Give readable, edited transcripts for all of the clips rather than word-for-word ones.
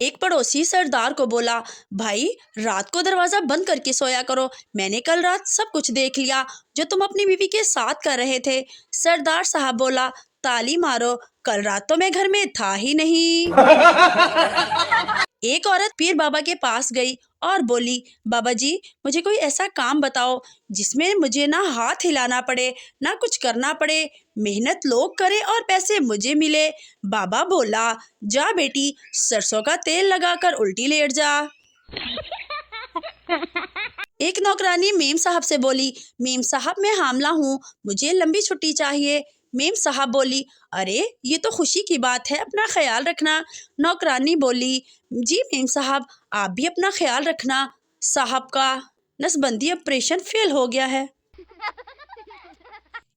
एक पड़ोसी सरदार को बोला, भाई रात को दरवाजा बंद करके सोया करो, मैंने कल रात सब कुछ देख लिया जो तुम अपनी बीवी के साथ कर रहे थे। सरदार साहब बोला, ताली मारो, कल रात तो मैं घर में था ही नहीं। एक औरत पीर बाबा के पास गई और बोली, बाबा जी मुझे कोई ऐसा काम बताओ जिसमें मुझे ना हाथ हिलाना पड़े ना कुछ करना पड़े, मेहनत लोग करें और पैसे मुझे मिले। बाबा बोला, जा बेटी सरसों का तेल लगाकर उल्टी लेट जा। एक नौकरानी मेम साहब से बोली, मेम साहब मैं हामला हूँ, मुझे लंबी छुट्टी चाहिए। मेम साहब बोली, अरे ये तो खुशी की बात है, अपना ख्याल रखना। नौकरानी बोली, जी मेम साहब आप भी अपना ख्याल रखना, साहब का नसबंदी ऑपरेशन फेल हो गया है।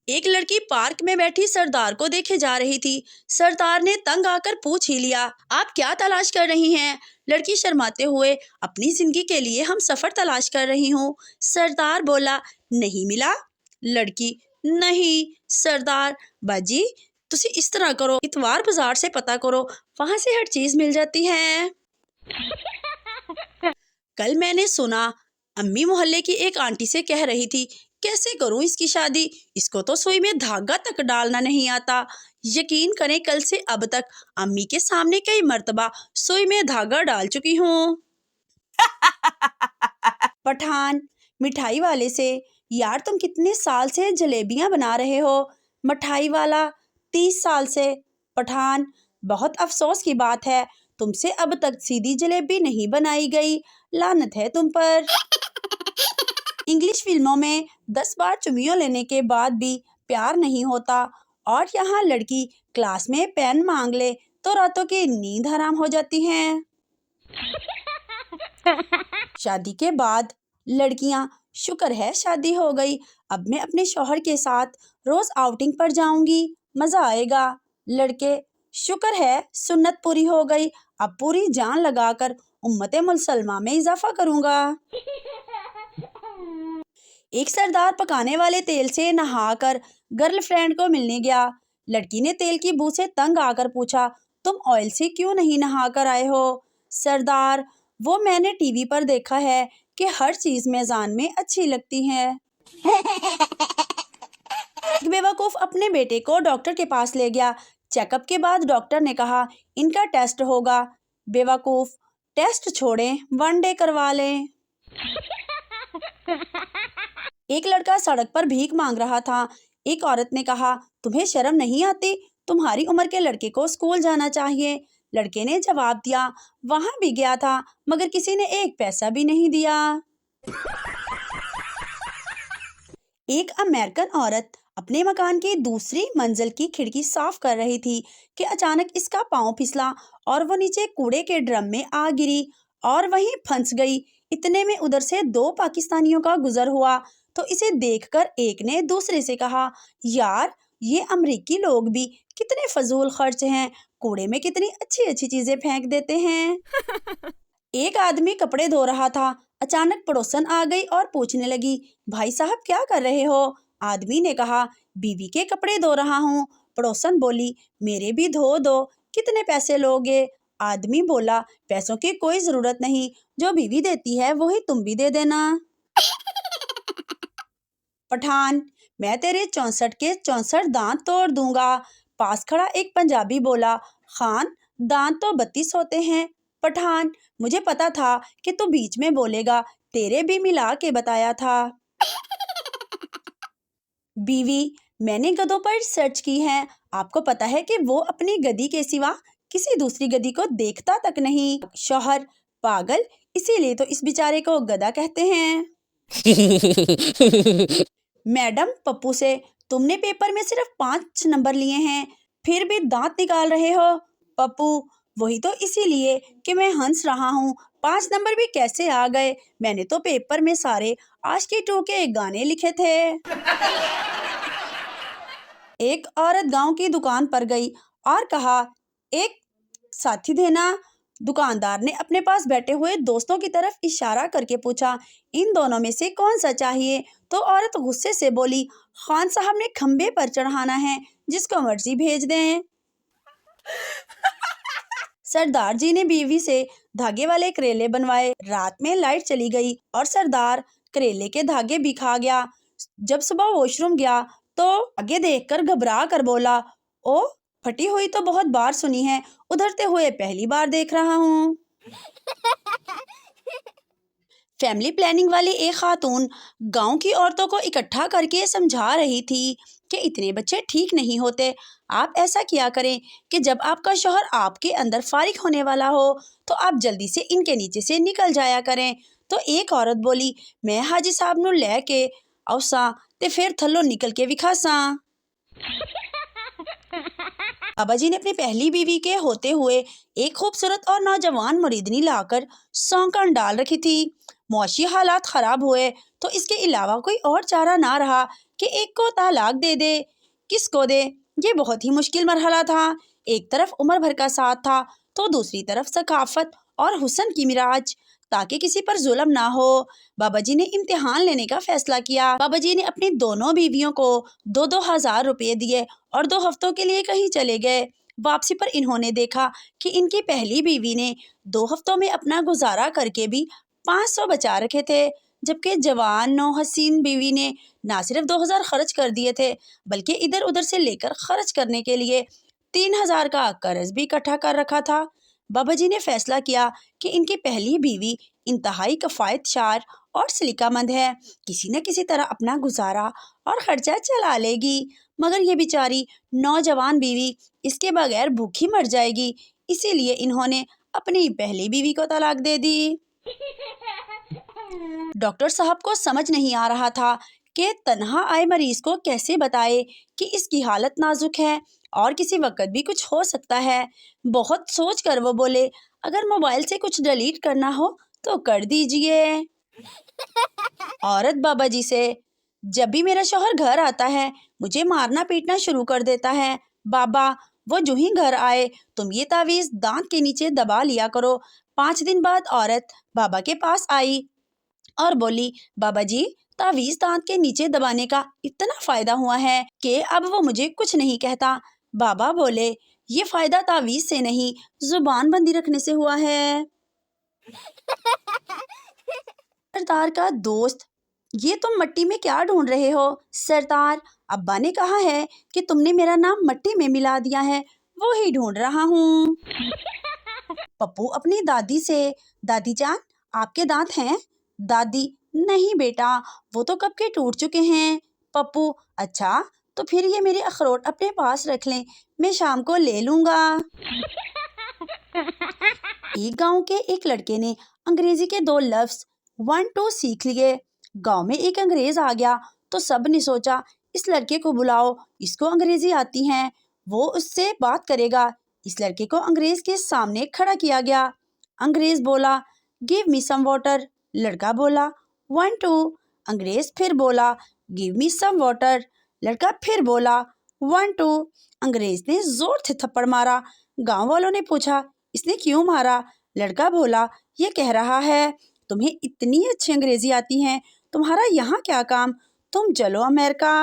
एक लड़की पार्क में बैठी सरदार को देखे जा रही थी। सरदार ने तंग आकर पूछ ही लिया, आप क्या तलाश कर रही हैं? लड़की शर्माते हुए, अपनी जिंदगी के लिए हम सफर तलाश कर रही हूँ। सरदार बोला, नहीं मिला? लड़की, नहीं। सरदार, बाजी तुसी इस तरह करो, इतवार बाजार से पता करो, वहां से हर चीज मिल जाती है। कल मैंने सुना अम्मी मोहल्ले की एक आंटी से कह रही थी, कैसे करूं इसकी शादी, इसको तो सुई में धागा तक डालना नहीं आता। यकीन करें कल से अब तक अम्मी के सामने कई मर्तबा सुई में धागा डाल चुकी हूँ। पठान मिठाई वाले से, यार तुम कितने साल से जलेबियां बना रहे हो? मिठाई वाला, 30 साल से। पठान, बहुत अफसोस की बात है, तुमसे अब तक सीधी जलेबी नहीं बनाई गई, लानत है तुम पर। इंग्लिश फिल्मों में 10 बार चुम्मियों लेने के बाद भी प्यार नहीं होता, और यहाँ लड़की क्लास में पेन मांग ले तो रातों की नींद हराम हो जाती है। शादी के बाद लड़कियां, शुक्र है शादी हो गई, अब मैं अपने शौहर के साथ रोज आउटिंग पर जाऊंगी, मजा आएगा। लड़के, शुक्र है सुन्नत पूरी हो गई, अब पूरी जान लगाकर उम्मते मुसलमा में इजाफा करूंगा। एक सरदार पकाने वाले तेल से नहाकर गर्लफ्रेंड को मिलने गया। लड़की ने तेल की बू से तंग आकर पूछा, तुम ऑयल से क्यों नहीं नहाकर आए हो? सरदार, वो मैंने टीवी पर देखा है कि हर चीज मेजान में अच्छी लगती है। एक बेवकूफ अपने बेटे को डॉक्टर के पास ले गया। चेकअप के बाद डॉक्टर ने कहा, इनका टेस्ट होगा। बेवकूफ, टेस्ट छोड़ें, वनडे करवा लें। एक लड़का सड़क पर भीख मांग रहा था। एक औरत ने कहा, तुम्हें शर्म नहीं आती? तुम्हारी उम्र के लड़के को स्कूल जाना चाहिए। लड़के ने जवाब दिया, वहां भी गया था मगर किसी ने एक पैसा भी नहीं दिया। एक अमेरिकन औरत अपने मकान की दूसरी मंजिल की खिड़की साफ कर रही थी कि अचानक इसका पांव फिसला और वो नीचे कूड़े के ड्रम में आ गिरी और वहीं फंस गई। इतने में उधर से 2 पाकिस्तानियों का गुजर हुआ तो इसे देखकर एक ने दूसरे से कहा, यार ये अमरीकी लोग भी कितने फजूल खर्च हैं, कूड़े में कितनी अच्छी अच्छी चीजें फेंक देते हैं। एक आदमी कपड़े धो रहा था। अचानक पड़ोसन आ गई और पूछने लगी, भाई साहब क्या कर रहे हो? आदमी ने कहा, बीवी के कपड़े धो रहा हूँ। पड़ोसन बोली, मेरे भी धो दो, कितने पैसे लोगे? आदमी बोला, पैसों की कोई जरूरत नहीं, जो बीवी देती है वही तुम भी दे देना। पठान, मैं तेरे 64 के 64 दांत तोड़ दूंगा। पास खड़ा एक पंजाबी बोला, खान दांत तो 32 होते हैं। पठान, मुझे पता था कि तू बीच में बोलेगा, तेरे भी मिला के बताया था। बीवी, मैंने गधों पर सर्च की है, आपको पता है कि वो अपनी गधी के सिवा किसी दूसरी गधी को देखता तक नहीं। शौहर, पागल, इसीलिए तो इस बेचारे को गधा कहते हैं। मैडम पप्पू से, तुमने पेपर में सिर्फ 5 नंबर लिए हैं, फिर भी दांत निकाल रहे हो। पप्पू, वही तो इसीलिए कि मैं हंस रहा हूँ, 5 नंबर भी कैसे आ गए? मैंने तो पेपर में सारे आशिकी 2 के गाने लिखे थे। एक औरत गांव की दुकान पर गई और कहा, एक साथी देना। दुकानदार ने अपने पास बैठे हुए दोस्तों की तरफ इशारा करके पूछा, इन दोनों में से कौन सा चाहिए? तो औरत गुस्से से बोली, खान साहब ने खंबे पर चढ़ाना है, जिसको मर्जी भेज दें। सरदार जी ने बीवी से धागे वाले करेले बनवाए। रात में लाइट चली गई और सरदार करेले के धागे भी खा गया। जब सुबह वॉशरूम गया तो आगे देखकर घबरा कर बोला, ओ, फटी हुई तो बहुत बार सुनी है, उधरते हुए पहली बार देख रहा हूँ। फैमिली प्लानिंग वाली एक खातून गांव की औरतों को इकट्ठा करके समझा रही थी कि इतने बच्चे ठीक नहीं होते। आप ऐसा किया करें कि जब आपका शौहर आपके अंदर फारिग होने वाला हो तो आप जल्दी से इनके नीचे से निकल जाया करें। तो एक औरत बोली, मैं हाजी साहब नू लेके आउसा ते फिर थल्लों निकल के विखासा। बाबा जी ने अपनी पहली बीवी के होते हुए एक खूबसूरत और नौजवान मुरीदनी लाकर सौंकन डाल रखी थी। मुआशी हालात खराब हुए तो इसके अलावा कोई और चारा ना रहा कि एक को तलाक दे दे। किसको दे, ये बहुत ही मुश्किल मरहला था। एक तरफ उम्र भर का साथ था तो दूसरी तरफ सकाफत और हुस्न की मिराज, ताकि किसी पर जुल्म ना हो। बाबा जी ने इम्तिहान लेने का फैसला किया। बाबा जी ने अपनी दोनों बीवियों को 2,000 रुपये दिए और 2 हफ्तों के लिए कहीं चले गए। वापसी पर इन्होंने देखा कि इनकी पहली बीवी ने 2 हफ्तों में अपना गुजारा करके भी 500 बचा रखे थे, जबकि जवान नौ हसीन बीवी ने ना सिर्फ 2,000 खर्च कर दिए थे बल्कि इधर उधर से लेकर खर्च करने के लिए 3,000 का कर्ज भी इकट्ठा कर रखा था। बाबा जी ने फैसला किया कि इनकी पहली बीवी इंतहाई कफ़ायतशार और सलीकामंद है, किसी न किसी तरह अपना गुजारा और खर्चा चला लेगी, मगर ये बेचारी नौजवान बीवी इसके बगैर भूखी मर जाएगी। इसीलिए इन्होंने अपनी पहली बीवी को तलाक दे दी। डॉक्टर साहब को समझ नहीं आ रहा था कि तन्हा आए मरीज को कैसे बताए कि इसकी हालत नाजुक है और किसी वक्त भी कुछ हो सकता है। बहुत सोच कर वो बोले, अगर मोबाइल से कुछ डिलीट करना हो तो कर दीजिए। औरत बाबा जी से, जब भी मेरा शौहर घर आता है मुझे मारना पीटना शुरू कर देता है। बाबा, वो जो ही घर आए तुम ये तावीज़ दांत के नीचे दबा लिया करो। 5 दिन बाद औरत बाबा के पास आई और बोली, बाबा जी, तावीज़ दांत के नीचे दबाने का इतना फायदा हुआ है कि अब वो मुझे कुछ नहीं कहता। बाबा बोले, ये फायदा तावीज़ से नहीं, जुबान बंदी रखने से हुआ है। सरदार का दोस्त, ये तुम मट्टी में क्या ढूंढ रहे हो? सरदार, अब्बा ने कहा है कि तुमने मेरा नाम मट्टी में मिला दिया है, वो ही ढूंढ रहा हूँ। पप्पू अपनी दादी से, दादी जान, आपके दांत हैं? दादी, नहीं बेटा, वो तो कब के टूट चुके हैं। पप्पू, अच्छा, तो फिर ये मेरे अखरोट अपने पास रख लें, मैं शाम को ले लूँगा। एक गांव के एक लड़के ने अंग्रेजी के 2 लफ्ज 1 2 सीख लिए। गांव में एक अंग्रेज आ गया तो सब ने सोचा, इस लड़के को बुलाओ, इसको अंग्रेजी आती है, वो उससे बात करेगा। इस लड़के को अंग्रेज के सामने खड़ा किया गया। अंग्रेज बोला, गिव मी सम वाटर। लड़का बोला, 1 2। अंग्रेज फिर बोला, गिव मी सम वाटर। लड़का फिर बोला, 1 2। अंग्रेज ने जोर से थप्पड़ मारा। गांव वालों ने पूछा, इसने क्यों मारा? लड़का बोला, ये कह रहा है, तुम्हें इतनी अच्छी अंग्रेजी आती है, तुम्हारा यहाँ क्या काम, तुम चलो अमेरिका।